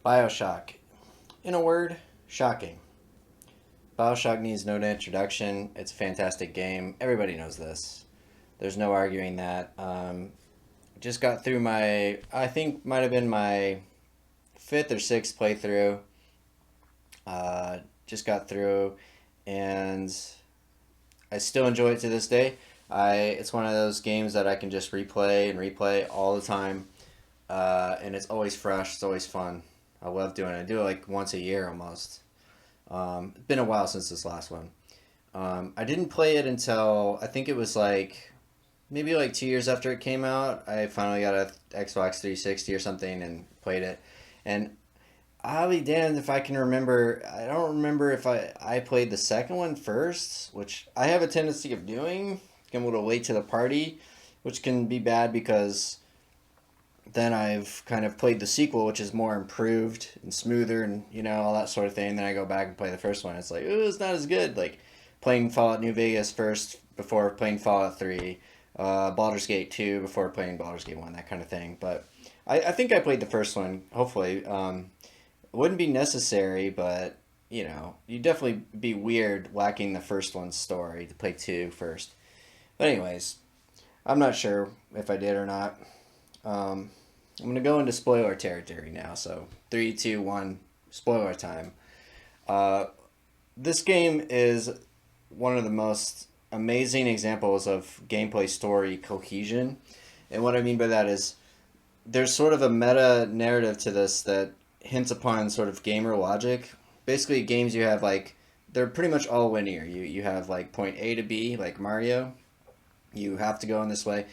Bioshock. In a word, shocking. Bioshock needs no introduction. It's a fantastic game. Everybody knows this. There's no arguing that. Just got through I think might have been my fifth or sixth playthrough. Just got through, and I still enjoy it to this day. It's one of those games that I can just replay and replay all the time, and it's always fresh. It's always fun. I love doing it. I do it like once a year almost. It's been a while since this last one. I didn't play it until I think it was like maybe like 2 years after it came out. I finally got a Xbox 360 or something and played it. And I'll be damned if I can remember. I don't remember if I played the second one first, which I have a tendency of doing. I'm a little late to the party, which can be bad because then I've kind of played the sequel, which is more improved and smoother and, all that sort of thing. Then I go back and play the first one. It's like, ooh, it's not as good. Like playing Fallout New Vegas first before playing Fallout 3, Baldur's Gate 2 before playing Baldur's Gate 1, that kind of thing. But I think I played the first one, hopefully. It wouldn't be necessary, but, you'd definitely be weird lacking the first one's story to play 2 first. But anyways, I'm not sure if I did or not. I'm going to go into spoiler territory now. So, 3, 2, 1, spoiler time. Uh, this game is one of the most amazing examples of gameplay story cohesion. And what I mean by that is there's sort of a meta narrative to this that hints upon sort of gamer logic. Basically, games you have like, they're pretty much all linear. You have like point A to B, like Mario. You have to go in this way.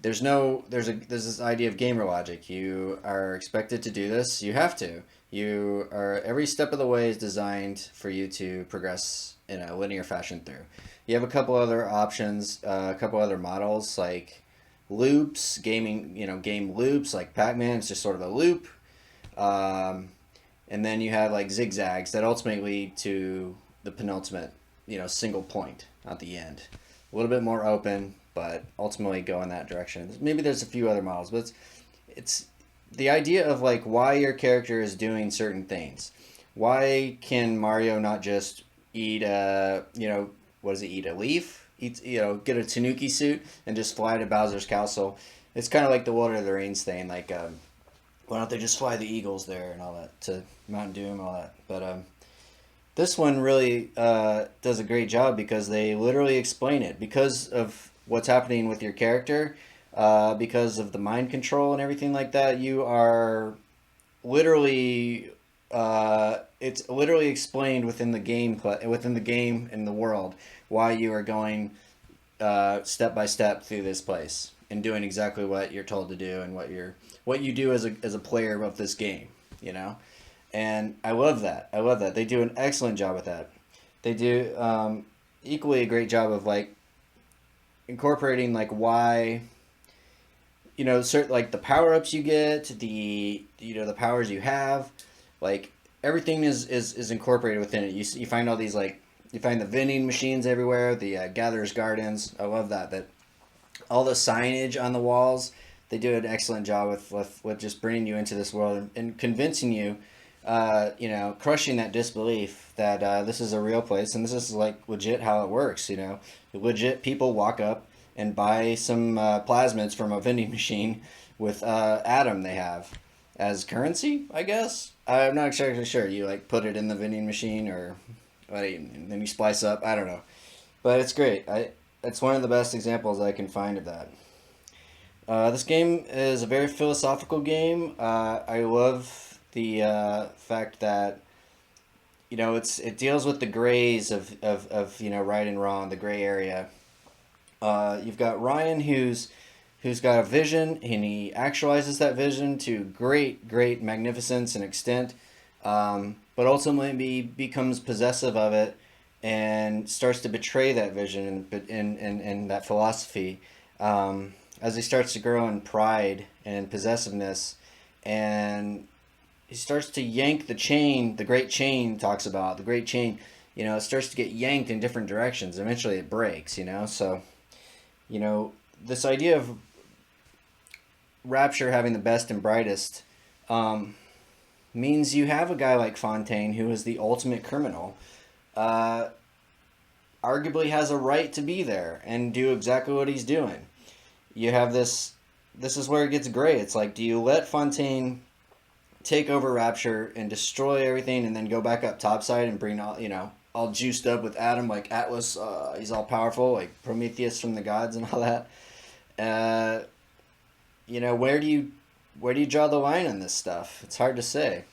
There's this idea of gamer logic. You are expected to do this. You have to. Every step of the way is designed for you to progress in a linear fashion through. You have a couple other options, a couple other models like loops, game loops like Pac-Man. It's just sort of a loop. Um, and then you have like zigzags that ultimately lead to the penultimate, single point at the end. A little bit more open, but ultimately go in that direction. Maybe there's a few other models, but it's the idea of like why your character is doing certain things. Why can Mario not just eat what does he eat? A leaf? Get a Tanuki suit and just fly to Bowser's castle. It's kind of like the Lord of the Rings thing. Like, why don't they just fly the eagles there and all that to Mount Doom and all that? But this one really does a great job because they literally explain it because of what's happening with your character, because of the mind control and everything like that. You are literally it's literally explained within the game and the world why you are going step by step through this place and doing exactly what you're told to do and what you do as a player of this game. You know, and I love that. I love that they do an excellent job with that. They do equally a great job of like incorporating like why certain like the power ups you get, the powers you have, like everything is incorporated within it. You find all these like you find the vending machines everywhere, the gatherers gardens. I love that all the signage on the walls. They do an excellent job with just bringing you into this world and convincing you, crushing that disbelief that this is a real place and this is like legit how it works. Legit people walk up and buy some plasmids from a vending machine with atom they have as currency, I guess. I'm not exactly sure. You like put it in the vending machine or and then you splice up. I don't know, but it's great. It's one of the best examples I can find of that. This game is a very philosophical game. I love the fact that it deals with the grays of right and wrong, the gray area. You've got Ryan who's got a vision and he actualizes that vision to great magnificence and extent, but ultimately becomes possessive of it and starts to betray that vision and that philosophy as he starts to grow in pride and possessiveness, and he starts to yank the chain. The great chain talks about the great chain. It starts to get yanked in different directions. Eventually, it breaks. So this idea of Rapture having the best and brightest, means you have a guy like Fontaine, who is the ultimate criminal, uh, arguably has a right to be there and do exactly what he's doing. You have this. This is where it gets gray. It's like, do you let Fontaine take over Rapture and destroy everything, and then go back up topside and bring all, all juiced up with Adam like Atlas? He's all powerful, like Prometheus from the gods and all that. Uh, where do you draw the line on this stuff? It's hard to say.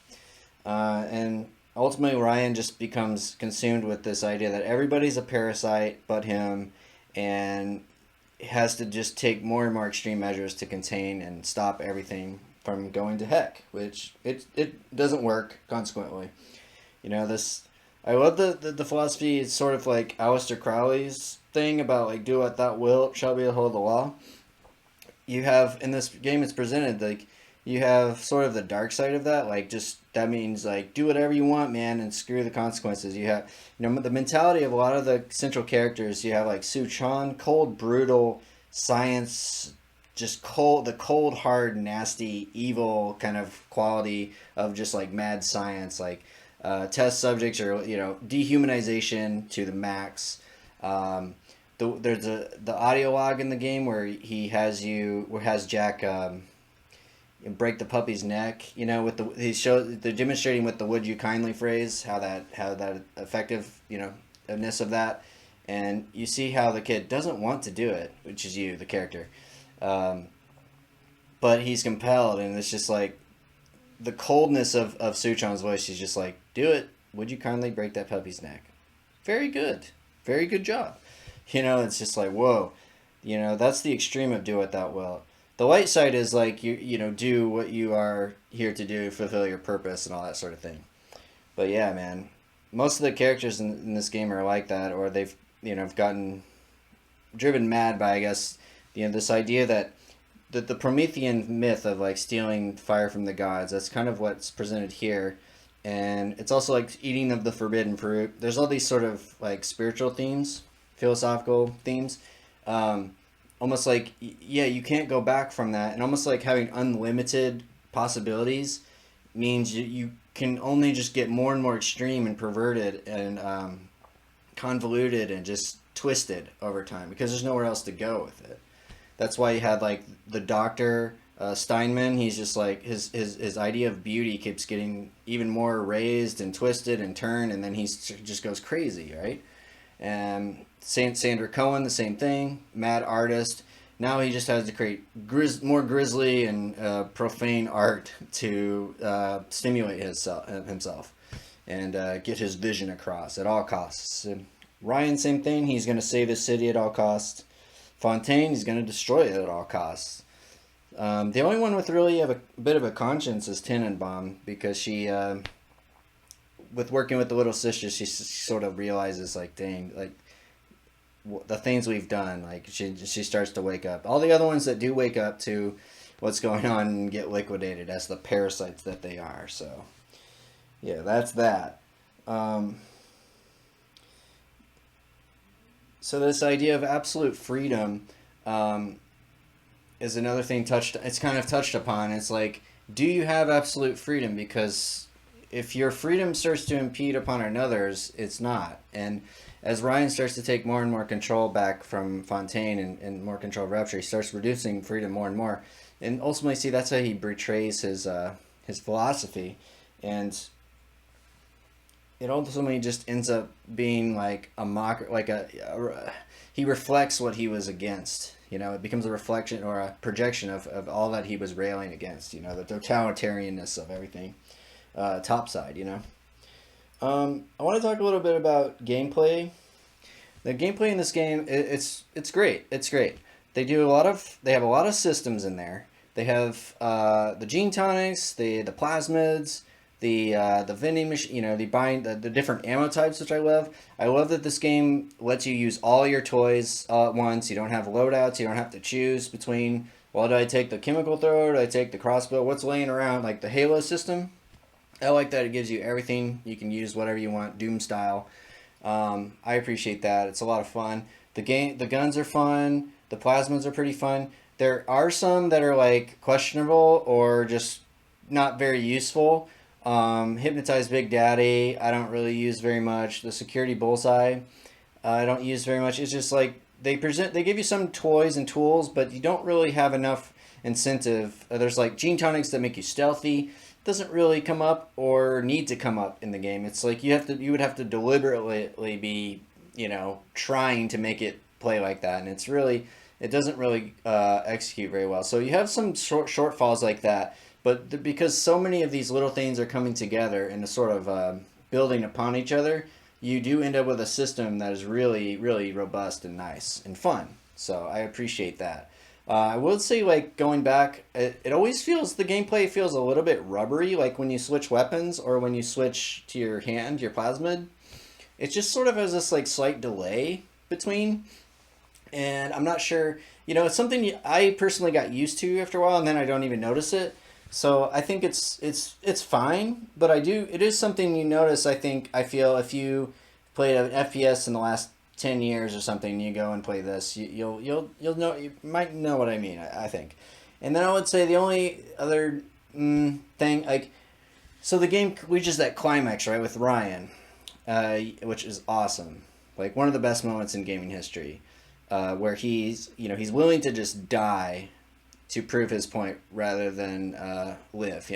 And ultimately, Ryan just becomes consumed with this idea that everybody's a parasite but him, and has to just take more and more extreme measures to contain and stop everything from going to heck, which it doesn't work. Consequently, this. I love the philosophy. It's sort of like Aleister Crowley's thing about like, do what thou wilt shall be the whole of the law. You have in this game, it's presented like you have sort of the dark side of that, like, just that means like, do whatever you want, man, and screw the consequences. You have, the mentality of a lot of the central characters. You have like Su Chan, cold, brutal, science, just cold, the cold, hard, nasty, evil kind of quality of just like mad science. Like, test subjects are, dehumanization to the max. There's the audio log in the game where has Jack break the puppy's neck. They're demonstrating with the "would you kindly" phrase how that effective ness of that, and you see how the kid doesn't want to do it, which is you, the character, but he's compelled, and it's just like the coldness of Suchan's voice. She's just like, do it. Would you kindly break that puppy's neck? Very good. Very good job. It's just like, whoa. That's the extreme of do it that well. The light side is like, do what you are here to do, fulfill your purpose and all that sort of thing. But yeah, man, most of the characters in this game are like that, or they've, gotten driven mad by, I guess, this idea that the Promethean myth of like stealing fire from the gods. That's kind of what's presented here, and it's also like eating of the forbidden fruit. There's all these sort of like spiritual themes, philosophical themes, almost like, yeah, you can't go back from that, and almost like having unlimited possibilities means you can only just get more and more extreme and perverted and convoluted and just twisted over time, because there's nowhere else to go with it. That's why you had like the doctor, Steinman. He's just like, his idea of beauty keeps getting even more raised and twisted and turned, and then he just goes crazy, right? And Sandra Cohen, the same thing, mad artist. Now he just has to create more grisly and profane art to stimulate himself and get his vision across at all costs. And Ryan, same thing. He's going to save the city at all costs. Fontaine, he's going to destroy it at all costs. The only one with really a bit of a conscience is Tenenbaum, because she, with working with the little sister, she sort of realizes, like, dang, like, the things we've done. Like, she starts to wake up. All the other ones that do wake up to what's going on and get liquidated as the parasites that they are. So, yeah, that's that. So this idea of absolute freedom is another thing it's kind of touched upon. It's like, do you have absolute freedom? Because if your freedom starts to impede upon another's, it's not. And as Ryan starts to take more and more control back from Fontaine and more control of Rapture, he starts reducing freedom more and more. And ultimately, see, that's how he betrays his philosophy. And it ultimately just ends up being like a mocker, like he reflects what he was against. It becomes a reflection or a projection of all that he was railing against. The totalitarianness of everything, topside. I want to talk a little bit about gameplay. The gameplay in this game, it's great. It's great. They have a lot of systems in there. They have the gene tonics, the plasmids, the vending machine, the different ammo types, which I love. I love that this game lets you use all your toys all at once. You don't have loadouts. You don't have to choose between, well, do I take the chemical thrower? Do I take the crossbow? What's laying around? Like the Halo system. I like that it gives you everything. You can use whatever you want, Doom style. I appreciate that. It's a lot of fun. The guns are fun. The plasmids are pretty fun. There are some that are like questionable or just not very useful. Hypnotize Big Daddy, I don't really use very much. The Security Bullseye, I don't use very much. It's just like they give you some toys and tools, but you don't really have enough incentive. There's like gene tonics that make you stealthy. Doesn't really come up or need to come up in the game. It's like you would have to deliberately be, trying to make it play like that, and it doesn't really execute very well. So you have some shortfalls like that, but because so many of these little things are coming together and sort of building upon each other, you do end up with a system that is really, really robust and nice and fun. So I appreciate that. I would say, like, going back, it always feels, the gameplay feels a little bit rubbery, like when you switch weapons or when you switch to your hand, your plasmid. It just sort of has this, like, slight delay between, and I'm not sure, it's something I personally got used to after a while, and then I don't even notice it. So I think it's fine, but it is something you notice. I feel if you played an FPS in the last 10 years or something, you go and play this, you'll know, you might know what I mean. I think, and then I would say the only other thing, like, so the game reaches that climax, right, with Ryan, which is awesome, like one of the best moments in gaming history, where he's willing to just die to prove his point rather than live.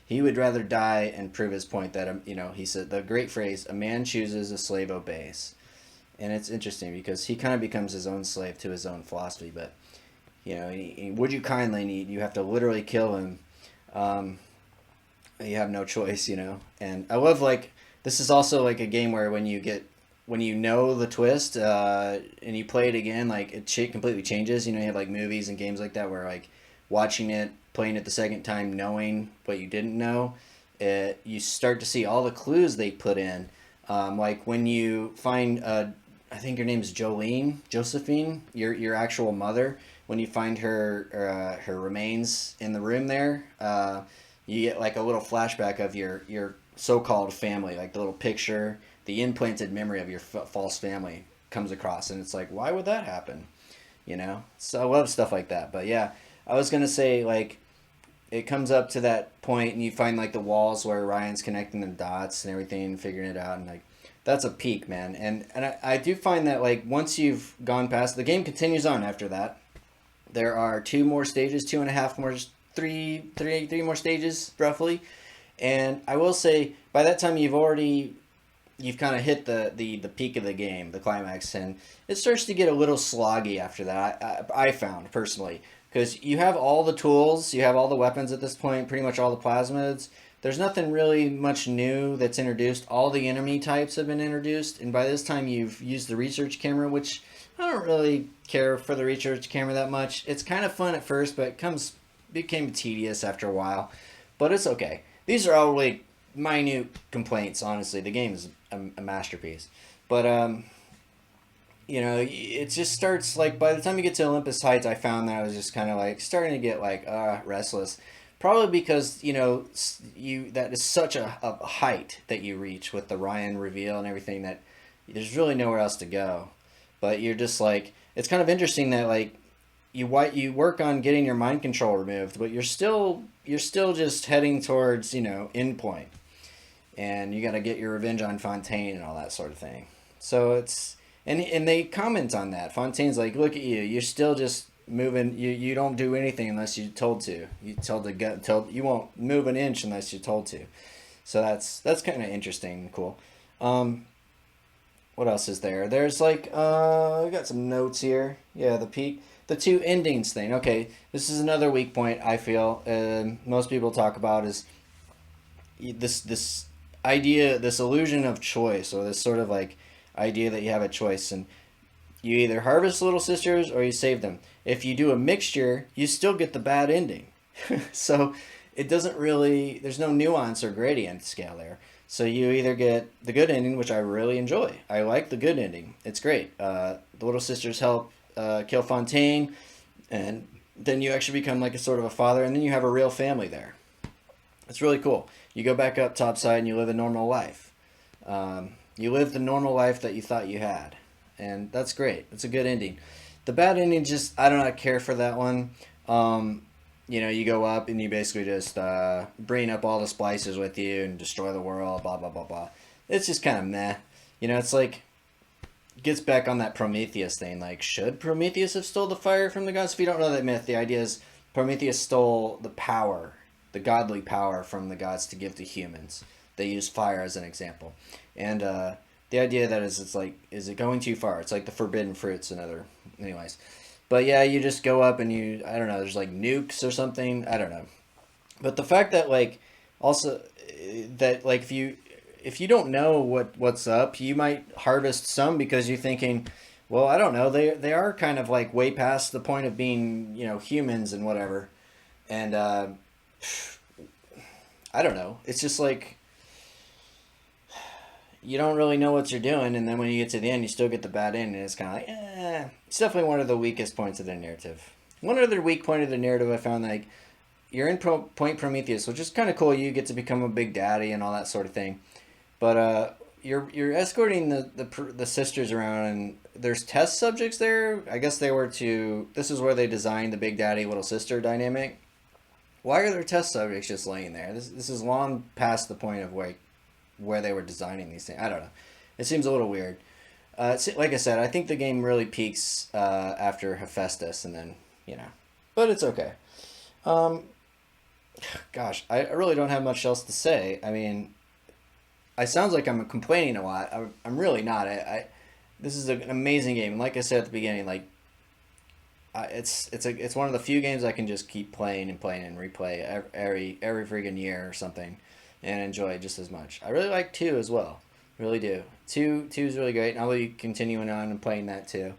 He would rather die and prove his point that he said the great phrase, "A man chooses, a slave obeys," and it's interesting because he kind of becomes his own slave to his own philosophy. But would you kindly need, you have to literally kill him. You have no choice. And I love, like, this is also like a game where when you know the twist, and you play it again, like, it completely changes. You have like movies and games like that where, like, watching it, playing it the second time, knowing what you didn't know, you start to see all the clues they put in. Like when you find, I think your name is Josephine, your actual mother. When you find her remains in the room there, you get like a little flashback of your so-called family, like the little picture, the implanted memory of your false family comes across, and it's like, why would that happen? So I love stuff like that. But yeah, I was gonna say, like, it comes up to that point and you find, like, the walls where Ryan's connecting the dots and everything and figuring it out, and, like, that's a peak, man. And I do find that, like, once you've gone past, the game continues on after that. There are two more stages, two and a half more, three more stages roughly. And I will say, by that time you've kind of hit the peak of the game, the climax, and it starts to get a little sloggy after that. I found personally, because you have all the tools, you have all the weapons at this point, pretty much all the plasmids. There's nothing really much new that's introduced. All the enemy types have been introduced, and by this time you've used the research camera, which I don't really care for the research camera that much. It's kind of fun at first, but became tedious after a while. But it's okay. These are all really minute complaints, honestly. The game is a masterpiece. But it just starts, like, by the time you get to Olympus Heights, I found that I was just kind of like starting to get, like, restless. Probably because that is such a height that you reach with the Ryan reveal and everything, that there's really nowhere else to go. But you're just like, it's kind of interesting that, like, you work on getting your mind control removed, but you're still just heading towards end point, and you got to get your revenge on Fontaine and all that sort of thing. So it's and they comment on that. Fontaine's like, look at you, you're still just moving. You don't do anything unless you're told to. You won't move an inch unless you're told to. So that's kind of interesting and cool. What else is there? There's, like, I got some notes here. Yeah, the two endings thing. Okay, this is another weak point I feel. Most people talk about is this idea, this illusion of choice, or this sort of, like, idea that you have a choice, and you either harvest little sisters or you save them. If you do a mixture, you still get the bad ending. So it doesn't really, there's no nuance or gradient scale there. So you either get the good ending, which I really enjoy. I like the good ending. It's great. The little sisters help kill Fontaine, and then you actually become like a sort of a father, and then you have a real family there. It's really cool. You go back up topside and you live a normal life. You live the normal life that you thought you had, and that's great. It's a good ending. The bad ending, just, I do not care for that one. you go up and you basically just bring up all the splices with you and destroy the world, blah, blah, blah, blah. It's just kind of meh. It's like, gets back on that Prometheus thing. Like, should Prometheus have stole the fire from the gods? If you don't know that myth, the idea is Prometheus stole the power, the godly power from the gods to give to humans. They use fire as an example. And the idea that it's like, is it going too far? It's like the forbidden fruits and other, anyways. But yeah, you just go up and I don't know, there's like nukes or something. I don't know. But the fact that like, also, that like if you don't know what's up, you might harvest some because you're thinking, well, I don't know, they are kind of like way past the point of being humans and whatever, and I don't know. It's just like you don't really know what you're doing, and then when you get to the end, you still get the bad end, and it's kind of like, It's definitely one of the weakest points of the narrative. One other weak point of the narrative I found, like, you're in Point Prometheus, which is kind of cool. You get to become a big daddy and all that sort of thing. But you're escorting the sisters around, and there's test subjects there. I guess they were to. This is where they designed the big daddy little sister dynamic. Why are there test subjects just laying there? This is long past the point of where they were designing these things. I don't know. It seems a little weird. Like I said, I think the game really peaks after Hephaestus, and then but it's okay. Um, Gosh, I really don't have much else to say. I mean, I sounds like I'm complaining a lot. I'm really not. This is an amazing game. And like I said at the beginning, like it's one of the few games I can just keep playing and playing and replay every friggin' year or something, and enjoy it just as much. I really like two as well. Really do. Two is really great. And I'll be continuing on and playing that too.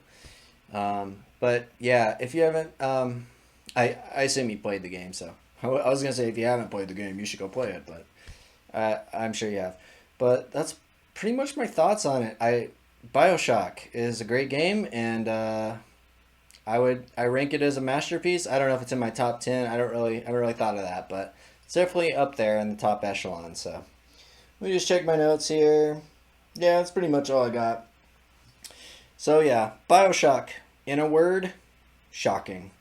But yeah, if you haven't, I assume you played the game, so I was gonna say if you haven't played the game, you should go play it. But I'm sure you have. But that's pretty much my thoughts on it. Bioshock is a great game, and I rank it as a masterpiece. I don't know if it's in my top 10. I haven't really thought of that, but it's definitely up there in the top echelon. So let me just check my notes here. Yeah, that's pretty much all I got. So yeah, Bioshock. In a word, shocking.